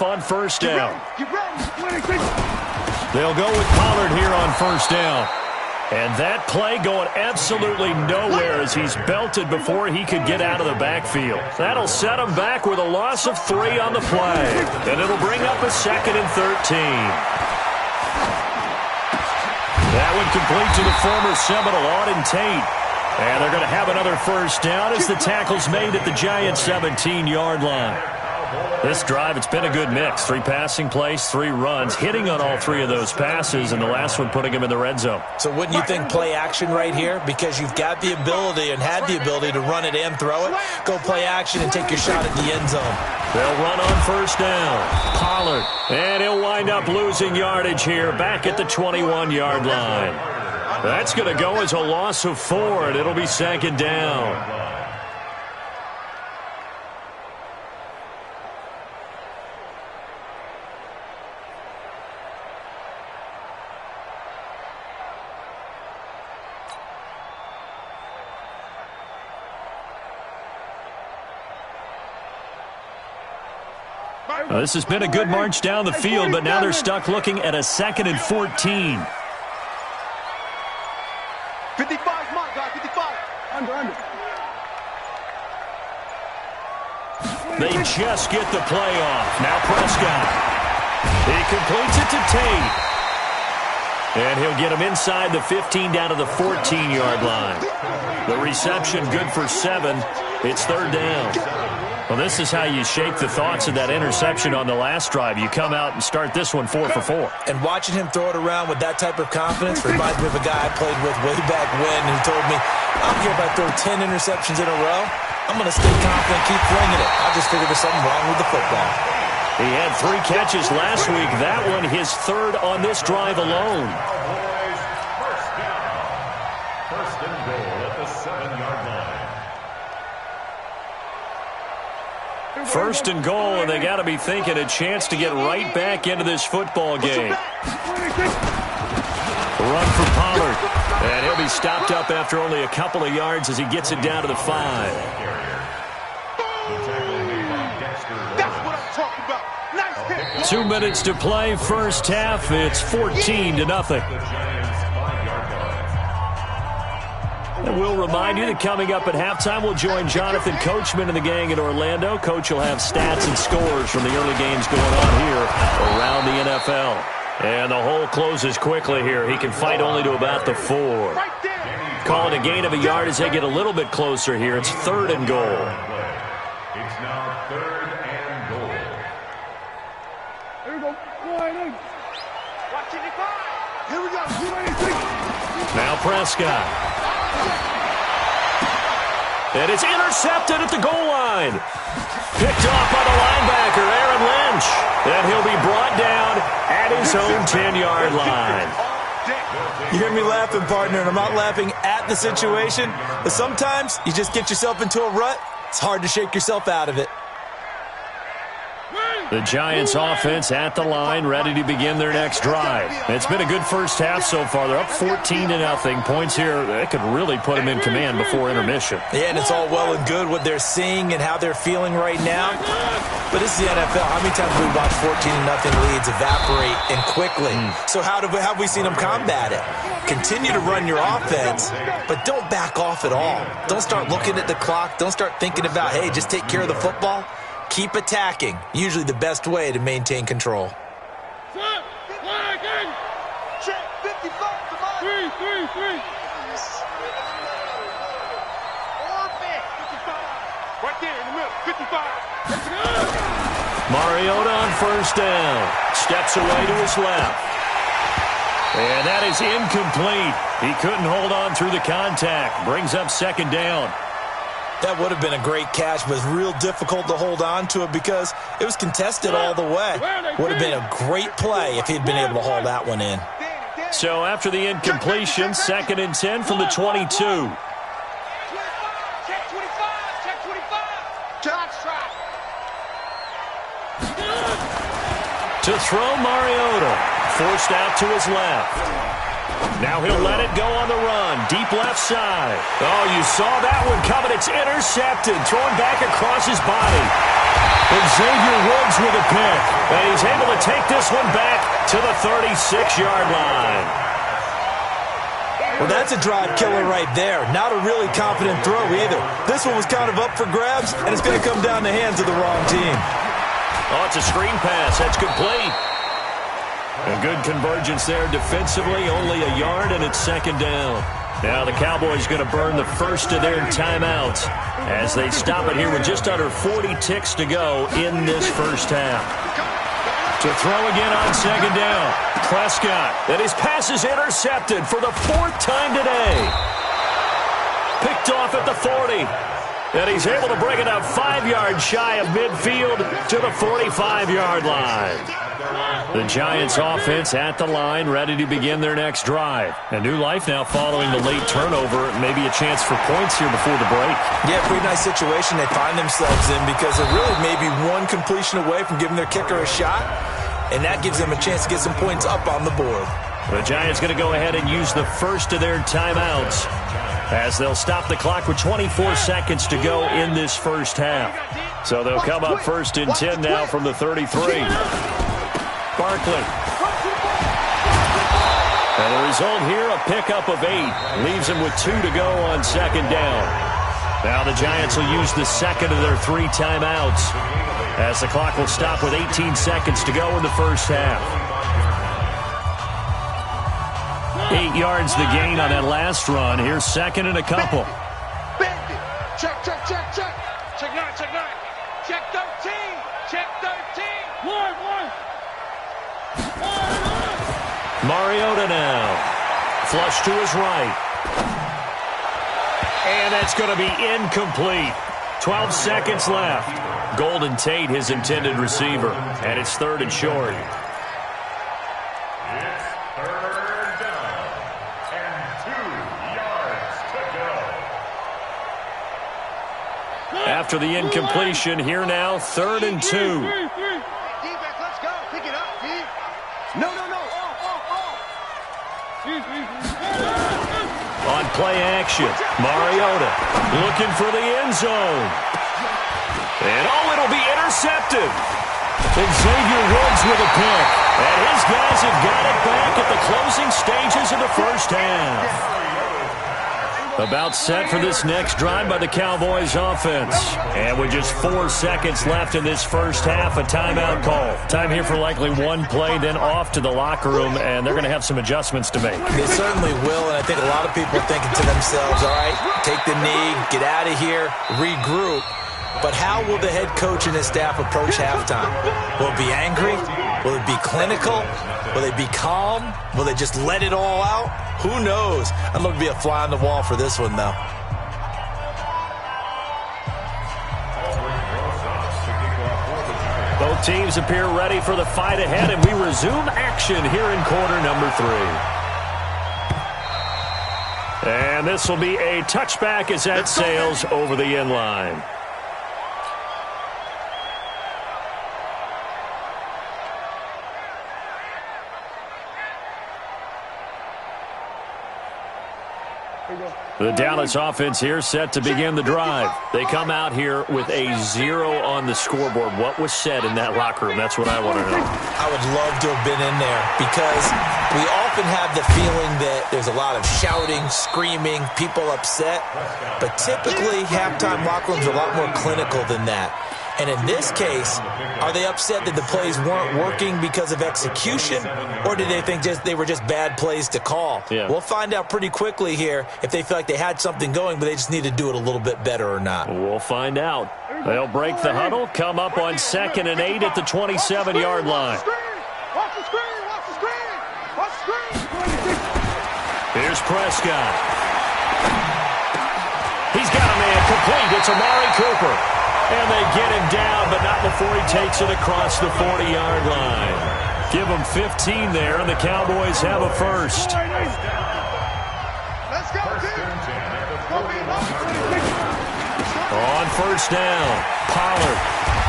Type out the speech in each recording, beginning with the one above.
off on first down. They'll go with Pollard here on first down. And that play going absolutely nowhere as he's belted before he could get out of the backfield. That'll set him back with a loss of 3 on the play. And it'll bring up a 2nd and 13. That one complete to the former Seminole, Auden Tate. And they're going to have another first down as the tackle's made at the Giants' 17-yard line. This drive, it's been a good mix. 3 passing plays, 3 runs, hitting on all 3 of those passes, and the last one putting him in the red zone. So wouldn't you think play action right here? Because you've got the ability and had the ability to run it and throw it. Go play action and take your shot at the end zone. They'll run on first down. Pollard. And he'll wind up losing yardage here back at the 21-yard line. That's going to go as a loss of 4, and it'll be 2nd down. This has been a good march down the field, but now they're stuck looking at a 2nd and 14. 55, my guy, 55. Under. They just get the play off. Now Prescott. He completes it to Tate. And he'll get him inside the 15 down to the 14-yard line. The reception good for 7. It's 3rd down. Well, this is how you shake the thoughts of that interception on the last drive. You come out and start this one 4 for 4. And watching him throw it around with that type of confidence reminds me of a guy I played with way back when who told me, I don't care if I throw 10 interceptions in a row. I'm going to stay confident, keep flinging it. I just figured there's something wrong with the football. He had 3 catches last week. That one his 3rd on this drive alone. First and goal at the 7-yard line. First and goal, and they got to be thinking a chance to get right back into this football game. Run for Pollard, and he'll be stopped up after only a couple of yards as he gets it down to the 5. That's what I'm talking about. Nice hit. 2 minutes to play, first half. It's 14-0. And we'll remind you that coming up at halftime, we'll join Jonathan Coachman and the gang in Orlando. Coach will have stats and scores from the early games going on here around the NFL. And the hole closes quickly here. He can fight only to about the 4. Calling a gain of a yard as they get a little bit closer here. It's 3rd and goal. It's now 3rd and goal. Here we go. Watch it. Here we go. Now Prescott. And it's intercepted at the goal line. Picked off by the linebacker, Aaron Lynch. And he'll be brought down at his own 10-yard line. You hear me laughing, partner, and I'm not laughing at the situation, but sometimes you just get yourself into a rut. It's hard to shake yourself out of it. The Giants offense at the line, ready to begin their next drive. It's been a good first half so far. They're up 14-0. Points here, that could really put them in command before intermission. Yeah, and it's all well and good what they're seeing and how they're feeling right now. But this is the NFL. How many times have we watched 14-0 leads evaporate and quickly? So how have we seen them combat it? Continue to run your offense, but don't back off at all. Don't start looking at the clock. Don't start thinking about, hey, just take care of the football. Keep attacking. Usually the best way to maintain control. Mariota on first down. Steps away to his left. And that is incomplete. He couldn't hold on through the contact. Brings up 2nd down. That would have been a great catch, but real difficult to hold on to it because it was contested all the way. Would have been a great play if he'd been able to haul that one in. So after the incompletion, 2nd and 10 from the 22. To throw Mariota. Forced out to his left. Now he'll let it go on the run. Deep left side. Oh, you saw that one coming. It's intercepted. Thrown back across his body. Xavier Woods with a pick. And he's able to take this one back to the 36-yard line. Well, that's a drive killer right there. Not a really confident throw either. This one was kind of up for grabs, and it's going to come down the hands of the wrong team. Oh, it's a screen pass. That's complete. A good convergence there defensively. Only a yard, and it's second down. Now the Cowboys going to burn the first of their timeouts as they stop it here with just under 40 ticks to go in this first half. To throw again on second down. Prescott. And his pass is intercepted for the fourth time today. Picked off at the 40. And he's able to bring it up 5 yards shy of midfield to the 45-yard line. The Giants offense at the line, ready to begin their next drive. A new life now following the late turnover. Maybe a chance for points here before the break. Yeah, pretty nice situation they find themselves in because they're really maybe one completion away from giving their kicker a shot, and that gives them a chance to get some points up on the board. The Giants going to go ahead and use the first of their timeouts as they'll stop the clock with 24 seconds to go in this first half. So they'll come up first and 10 now from the 33. Barkley. And the result here, a pickup of 8. Leaves him with 2 to go on second down. Now the Giants will use the second of their 3 timeouts as the clock will stop with 18 seconds to go in the first half. 8 yards the gain on that last run. Here's second and a couple. Bandit. Check, check, check, check. Check 9, check 9. Check 13. Check 13. One. Mariota now. Flush to his right. And that's going to be incomplete. 12 seconds left. Golden Tate, his intended receiver. And it's third and short. After the incompletion, here now, 3rd and 2. Defense, let's go. Pick it up, D. No. On play action, Mariota looking for the end zone. And it'll be intercepted. Xavier Woods with a pick. And his guys have got it back at the closing stages of the first half. About set for this next drive by the Cowboys offense. And with just 4 seconds left in this first half, a timeout call. Time here for likely one play, then off to the locker room, and they're going to have some adjustments to make. They certainly will, and I think a lot of people are thinking to themselves, all right, take the knee, get out of here, regroup. But how will the head coach and his staff approach halftime? Will it be angry? Will it be clinical? Will they be calm? Will they just let it all out? Who knows? I'd love to be a fly on the wall for this one, though. Both teams appear ready for the fight ahead, and we resume action here in quarter number 3. And this will be a touchback as that sails over the end line. The Dallas offense here set to begin the drive. They come out here with a 0 on the scoreboard. What was said in that locker room? That's what I want to know. I would love to have been in there because we often have the feeling that there's a lot of shouting, screaming, people upset. But typically, halftime locker rooms are a lot more clinical than that. And in this case, are they upset that the plays weren't working because of execution, or did they think they were just bad plays to call? Yeah. We'll find out pretty quickly here if they feel like they had something going, but they just need to do it a little bit better or not. We'll find out. They'll break the huddle, come up on 2nd and 8 at the 27-yard line. Watch the screen. Watch the screen. Watch the screen. Here's Prescott. He's got a man complete. It's Amari Cooper. And they get him down, but not before he takes it across the 40-yard line. Give him 15 there, and the Cowboys have a first. Let's go, On first down, Pollard.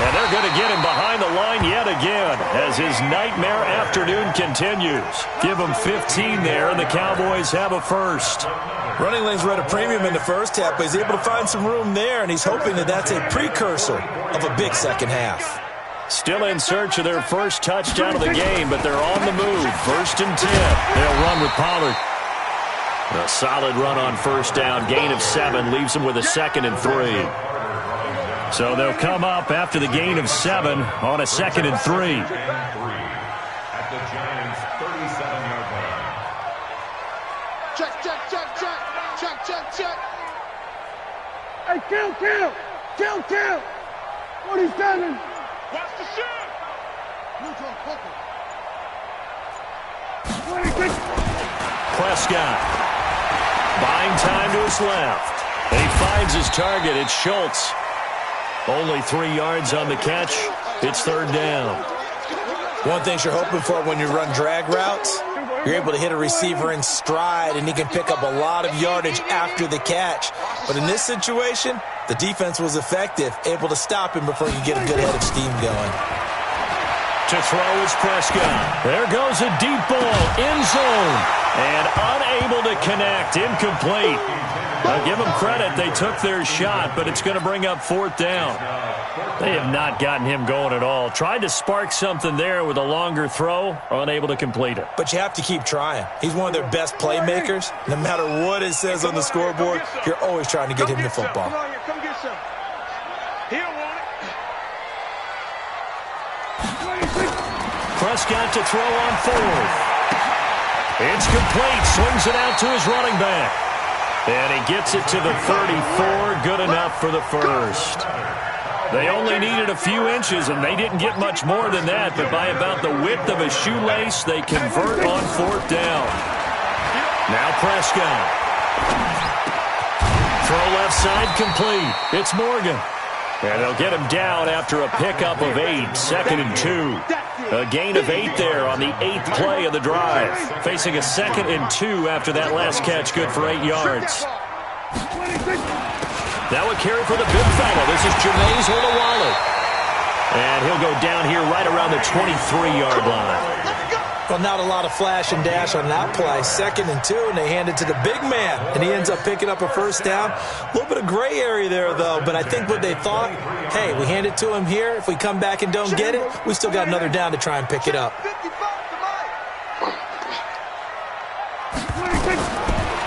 And they're going to get him behind the line yet again as his nightmare afternoon continues. Give him 15 there, and the Cowboys have a first. Running lanes were at a premium in the first half, but he's able to find some room there, and he's hoping that that's a precursor of a big second half. Still in search of their first touchdown of the game, but they're on the move. 1st and 10. They'll run with Pollard. A solid run on first down. Gain of 7 leaves them with a 2nd and 3. So they'll come up after the gain of 7 on a 2nd and 3. At the Giants' 37-yard line. Check, check, check, check. Check, check, check. Hey, kill. 47. Watch the shoot. Neutral, focus. 26. Prescott buying time to his left. He finds his target. It's Schultz. Only 3 yards on the catch. It's 3rd down. One thing you're hoping for when you run drag routes, you're able to hit a receiver in stride, and he can pick up a lot of yardage after the catch. But in this situation, the defense was effective, able to stop him before he could get a good head of steam going. To throw is Prescott. There goes a deep ball, end zone, and unable to connect, incomplete. I'll give them credit. They took their shot, but it's going to bring up 4th down. They have not gotten him going at all. Tried to spark something there with a longer throw, unable to complete it. But you have to keep trying. He's one of their best playmakers. No matter what it says on the scoreboard, you're always trying to get him the football. Come on here, come get some. He don't want it. Prescott to throw on 4th. It's complete. Swings it out to his running back. And he gets it to the 34. Good enough for the first. They only needed a few inches, and they didn't get much more than that. But by about the width of a shoelace, they convert on 4th down. Now Prescott. Throw left side complete. It's Morgan. And they'll get him down after a pickup of 8. 2nd and 2. A gain of 8 there on the 8th play of the drive. Facing a 2nd and 2 after that last catch, good for 8 yards. Now a carry for the big fella. This is Jameis Olawale. And he'll go down here right around the 23-yard line. Well, not a lot of flash and dash on that play. 2nd and 2, and they hand it to the big man. And he ends up picking up a first down. A little bit of gray area there, though. But I think what they thought, hey, we hand it to him here. If we come back and don't get it, we still got another down to try and pick it up.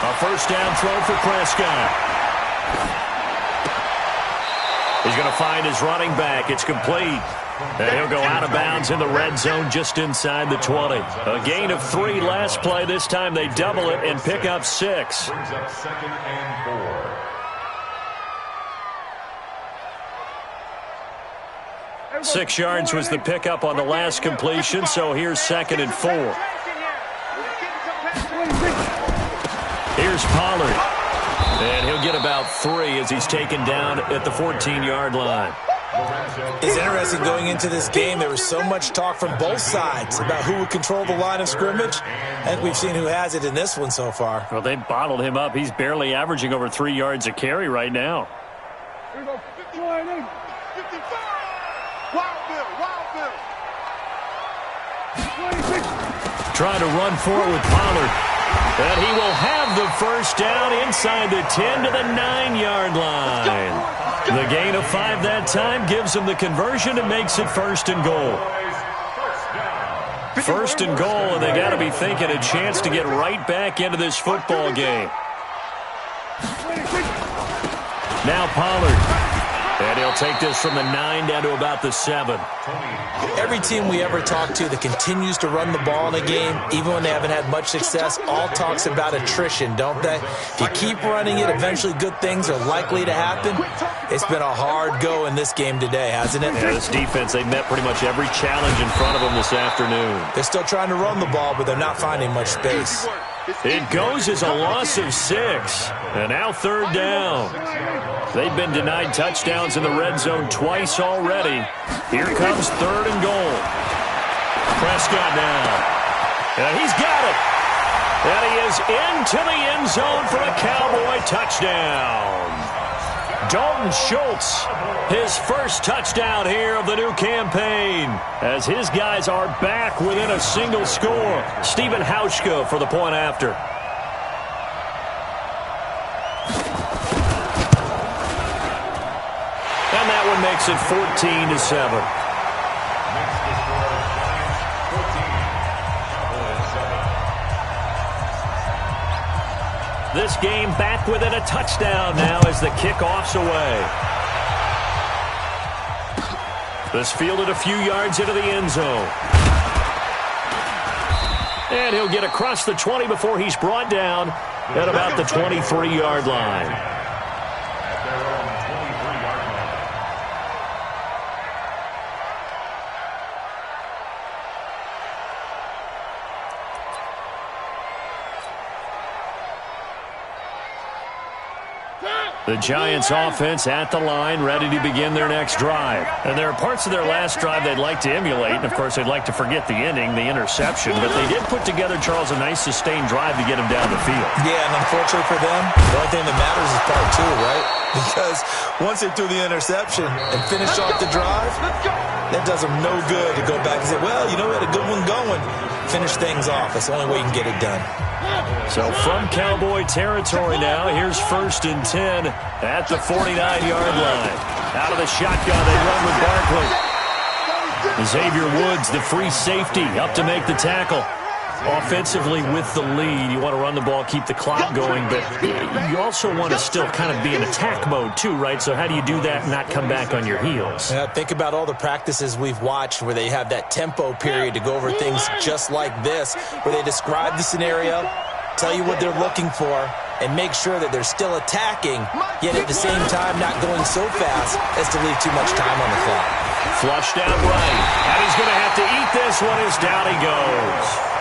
A first down throw for Prescott. He's going to find his running back. It's complete. And he'll go out of bounds in the red zone just inside the 20. A gain of 3 last play. This time they double it and pick up 6. Brings up 2nd and 4. 6 yards was the pickup on the last completion, so here's 2nd and 4. Here's Pollard. And he'll get about 3 as he's taken down at the 14-yard line. It's interesting going into this game. There was so much talk from both sides about who would control the line of scrimmage. And we've seen who has it in this one so far. Well, they bottled him up. He's barely averaging over 3 yards a carry right now. Here we go. 55. Wild Bill. Trying to run forward with Pollard. And he will have the first down inside the 10 to the 9-yard line. The gain of 5 that time gives him the conversion and makes it 1st and goal. 1st and goal, and they got to be thinking a chance to get right back into this football game. Now Pollard. And he'll take this from the 9 down to about the 7. Every team we ever talk to that continues to run the ball in a game, even when they haven't had much success, all talks about attrition, don't they? If you keep running it, eventually good things are likely to happen. It's been a hard go in this game today, hasn't it? Yeah, this defense, they met pretty much every challenge in front of them this afternoon. They're still trying to run the ball, but they're not finding much space. It goes as a loss of 6. And now 3rd down. They've been denied touchdowns in the red zone twice already. Here comes 3rd and goal. Prescott now. And he's got it. And he is into the end zone for a Cowboy touchdown. Dalton Schultz, his first touchdown here of the new campaign, as his guys are back within a single score. Stephen Hauschka for the point after. And that one makes it 14-7. This game back within a touchdown now as the kickoff's away. This fielded a few yards into the end zone. And he'll get across the 20 before he's brought down at about the 23-yard line. The Giants offense at the line, ready to begin their next drive. And there are parts of their last drive they'd like to emulate, and of course they'd like to forget the ending, the interception, but they did put together, Charles, a nice sustained drive to get him down the field. Yeah, and unfortunately for them, the only thing that matters is part two, right? Because once they threw the interception and finished off the drive, that does them no good to go back and say, well, you know, we had a good one going. Finish things off. That's the only way you can get it done. So from Cowboy territory now, here's 1st and 10 at the 49-yard line. Out of the shotgun, they run with Barkley. Xavier Woods, the free safety, up to make the tackle. Offensively with the lead, you want to run the ball, keep the clock going, but you also want to still kind of be in attack mode too, right? So how do you do that and not come back on your heels? Yeah, think about all the practices we've watched where they have that tempo period to go over things just like this, where they describe the scenario, tell you what they're looking for, and make sure that they're still attacking, yet at the same time not going so fast as to leave too much time on the clock. Flushed out right, and he's going to have to eat this one as down he goes.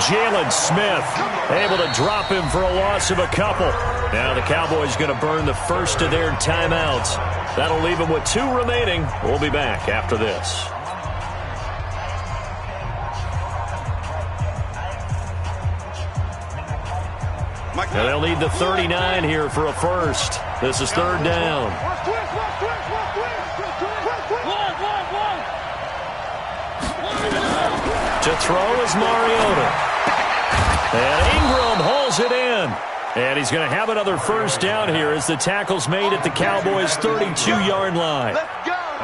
Jalen Smith able to drop him for a loss of a couple. Now the Cowboys going to burn the first of their timeouts. That'll leave them with 2 remaining. We'll be back after this. Now they'll need the 39 here for a first. This is 3rd down. To throw is Mariota. And Ingram hauls it in. And he's going to have another first down here as the tackle's made at the Cowboys' 32-yard line.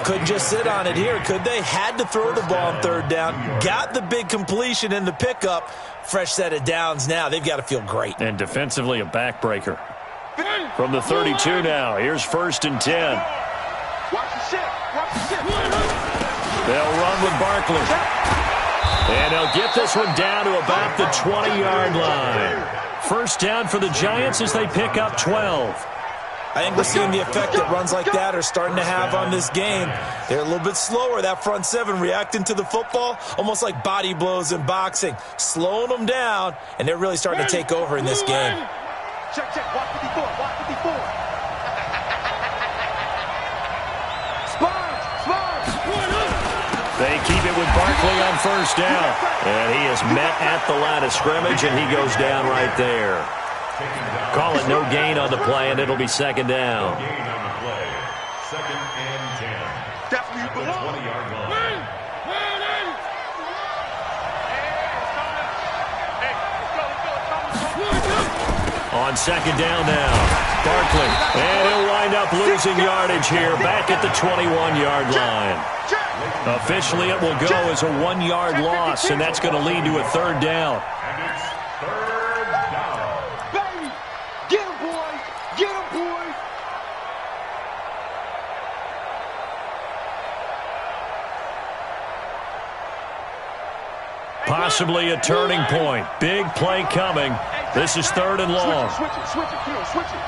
Couldn't just sit on it here, could they? Had to throw the ball on 3rd down. Got the big completion in the pickup. Fresh set of downs now. They've got to feel great. And defensively, a backbreaker. From the 32 now, here's 1st and 10. Watch the shit. Watch the shit. They'll run with Barkley. And they'll get this one down to about the 20-yard line. First down for the Giants as they pick up 12. I think we're seeing the effect that runs like that are starting to have on this game. They're a little bit slower, that front 7, reacting to the football, almost like body blows in boxing, slowing them down, and they're really starting to take over in this game. Check, check. Watch 54. Watch 54. They keep it with Barkley on first down. And he is met at the line of scrimmage, and he goes down right there. Call it no gain on the play, and it'll be 2nd down. No gain on the play. 2nd and 10. Definitely At the 20-yard line. On 2nd down now, Barkley. And he'll wind up losing yardage here back at the 21-yard line. Officially, it will go as a 1-yard loss, and that's going to lead to a 3rd down. And it's 3rd down. Baby, get him, boys. Get him, boys. Possibly a turning point. Big play coming. This is 3rd and long. Switch it, Q, switch it.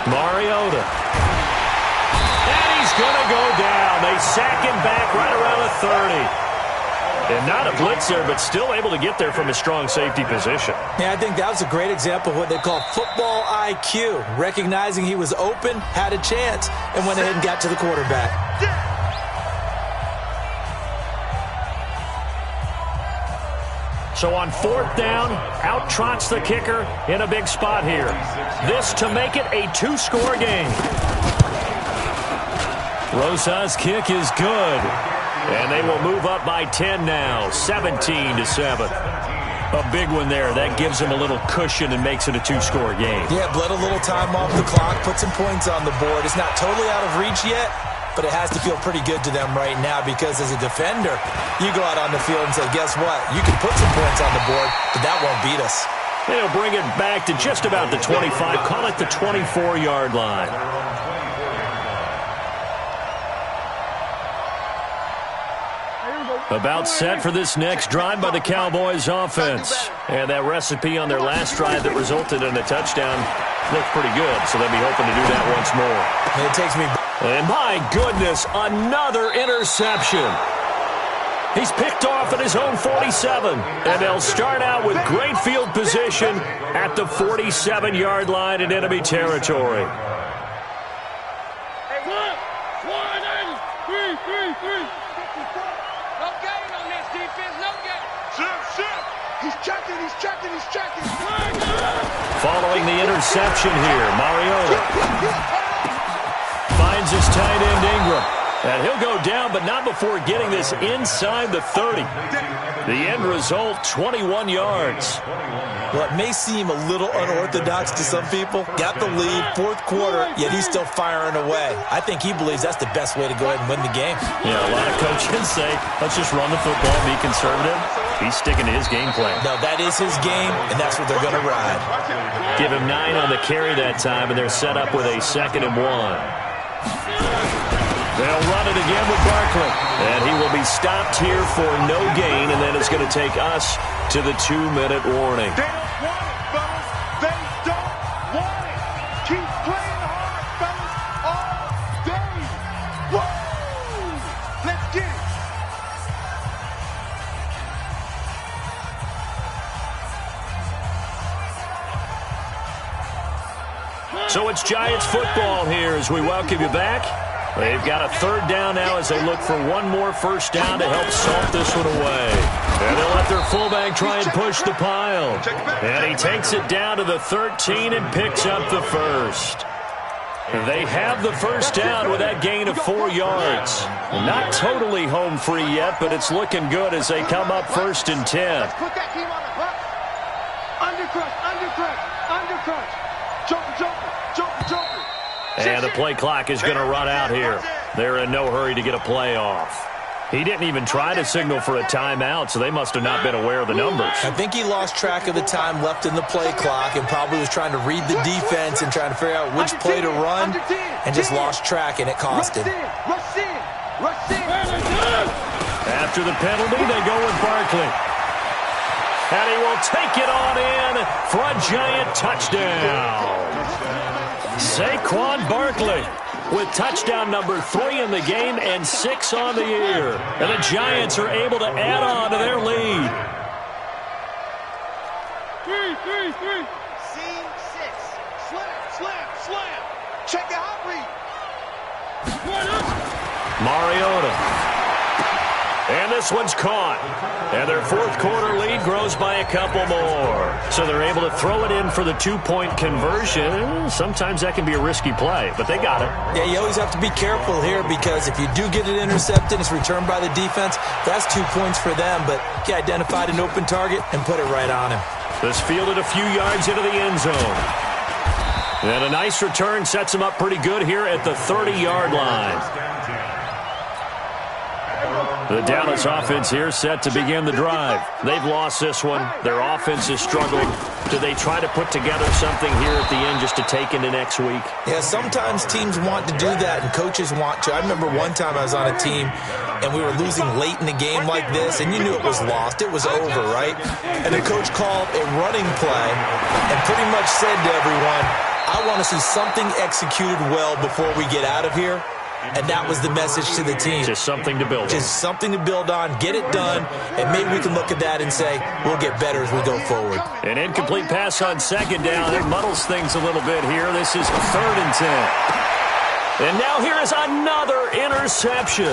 Mariota. And he's going to go down. They sack him back right around the 30. And not a blitzer, but still able to get there from a strong safety position. Yeah, I think that was a great example of what they call football IQ. Recognizing he was open, had a chance, and went ahead and got to the quarterback. So on 4th down, out trots the kicker in a big spot here. This to make it a 2-score game. Rosa's kick is good. And they will move up by 10 now, 17-7. A big one there. That gives them a little cushion and makes it a 2-score game. Yeah, bled a little time off the clock, put some points on the board. It's not totally out of reach yet, but it has to feel pretty good to them right now because as a defender, you go out on the field and say, guess what? You can put some points on the board, but that won't beat us. They'll bring it back to just about the 25, call it the 24-yard line. About set for this next drive by the Cowboys offense. And that recipe on their last drive that resulted in a touchdown looked pretty good, so they'll be hoping to do that once more. And it takes me... And my goodness, another interception. He's picked off at his own 47. And they'll start out with great field position at the 47-yard line in enemy territory. He's checking. Following the interception here, Mariota finds his tight end Ingram. And he'll go down, but not before getting this inside the 30. The end result, 21 yards. Well, it may seem a little unorthodox to some people. Got the lead, 4th quarter, yet he's still firing away. I think he believes that's the best way to go ahead and win the game. Yeah, a lot of coaches say, let's just run the football, be conservative. He's sticking to his game plan. No, that is his game, and that's what they're going to ride. Give him 9 on the carry that time, and they're set up with a 2nd and 1. They'll run it again with Barkley. And he will be stopped here for no gain, and then it's going to take us to the 2-minute warning. They don't want it, fellas. They don't want it. Keep playing hard, fellas, all day. Woo! Let's get it. So it's Giants football here as we welcome you back. They've got a 3rd down now as they look for one more first down to help salt this one away. And they'll let their fullback try and push the pile. And he takes it down to the 13 and picks up the first. They have the first down with that gain of 4 yards. Not totally home free yet, but it's looking good as they come up 1st and 10. Put that team on the hook. Undercut. Joker. And the play clock is going to run out here. They're in no hurry to get a play off. He didn't even try to signal for a timeout, so they must have not been aware of the numbers. I think he lost track of the time left in the play clock and probably was trying to read the defense and trying to figure out which play to run and just lost track, and it cost him. Rush in. After the penalty, they go with Barkley. And he will take it on in for a Giant touchdown. Saquon Barkley with touchdown number 3 in the game and 6 on the year. And the Giants are able to add on to their lead. 3. Seam 6. Slam. Check the hot read. Mariota. And this one's caught. And their 4th quarter lead grows by a couple more. So they're able to throw it in for the 2-point conversion. Sometimes that can be a risky play, but they got it. Yeah, you always have to be careful here because if you do get it intercepted, it's returned by the defense, that's 2 points for them. But he identified an open target and put it right on him. This fielded a few yards into the end zone. And a nice return sets him up pretty good here at the 30-yard line. The Dallas offense here set to begin the drive. They've lost this one. Their offense is struggling. Do they try to put together something here at the end just to take into next week? Yeah, sometimes teams want to do that and coaches want to. I remember one time I was on a team and we were losing late in the game like this and you knew it was lost. It was over, right? And the coach called a running play and pretty much said to everyone, I want to see something executed well before we get out of here. And that was the message to the team. Just something to build on. Just something to build on, get it done, and maybe we can look at that and say, we'll get better as we go forward. An incomplete pass on 2nd down. It muddles things a little bit here. This is 3rd and 10. And now here is another interception.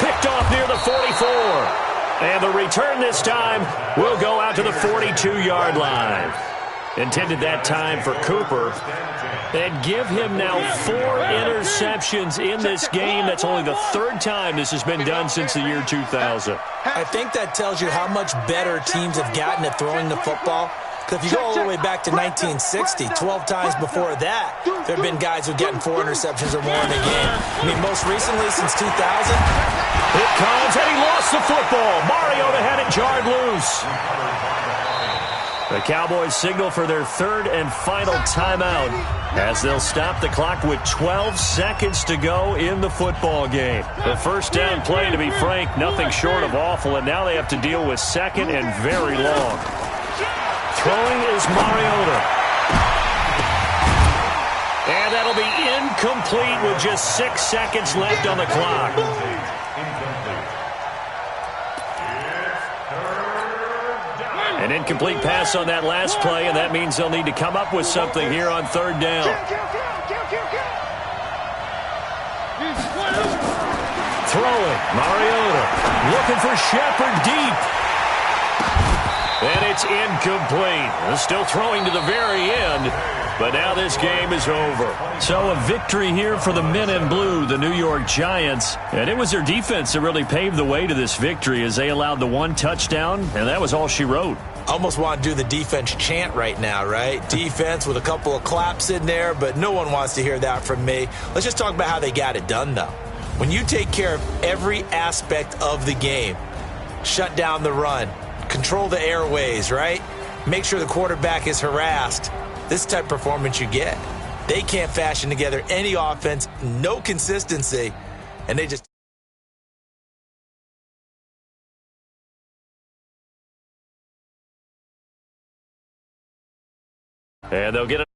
Picked off near the 44. And the return this time will go out to the 42-yard line. Intended that time for Cooper. And give him now 4 interceptions in this game. That's only the 3rd time this has been done since the year 2000. I think that tells you how much better teams have gotten at throwing the football. Because if you go all the way back to 1960, 12 times before that, there have been guys who've gotten 4 interceptions or more in a game. I mean, most recently, since 2000. It comes, and he lost the football. Mariota had it jarred loose. The Cowboys signal for their 3rd and final timeout as they'll stop the clock with 12 seconds to go in the football game. The first down play, to be frank, nothing short of awful, and now they have to deal with 2nd and very long. Throwing is Mariota. And that'll be incomplete with just 6 seconds left on the clock. An incomplete pass on that last play, and that means they'll need to come up with something here on 3rd down. Throwing, Mariota looking for Shepard deep. And it's incomplete. They're still throwing to the very end, but now this game is over. So a victory here for the men in blue, the New York Giants. And it was their defense that really paved the way to this victory as they allowed the 1 touchdown, and that was all she wrote. I almost want to do the defense chant right now, right? Defense with a couple of claps in there, but no one wants to hear that from me. Let's just talk about how they got it done, though. When you take care of every aspect of the game, shut down the run, control the airways, right? Make sure the quarterback is harassed. This type of performance you get. They can't fashion together any offense, no consistency, and they just... And they'll get it.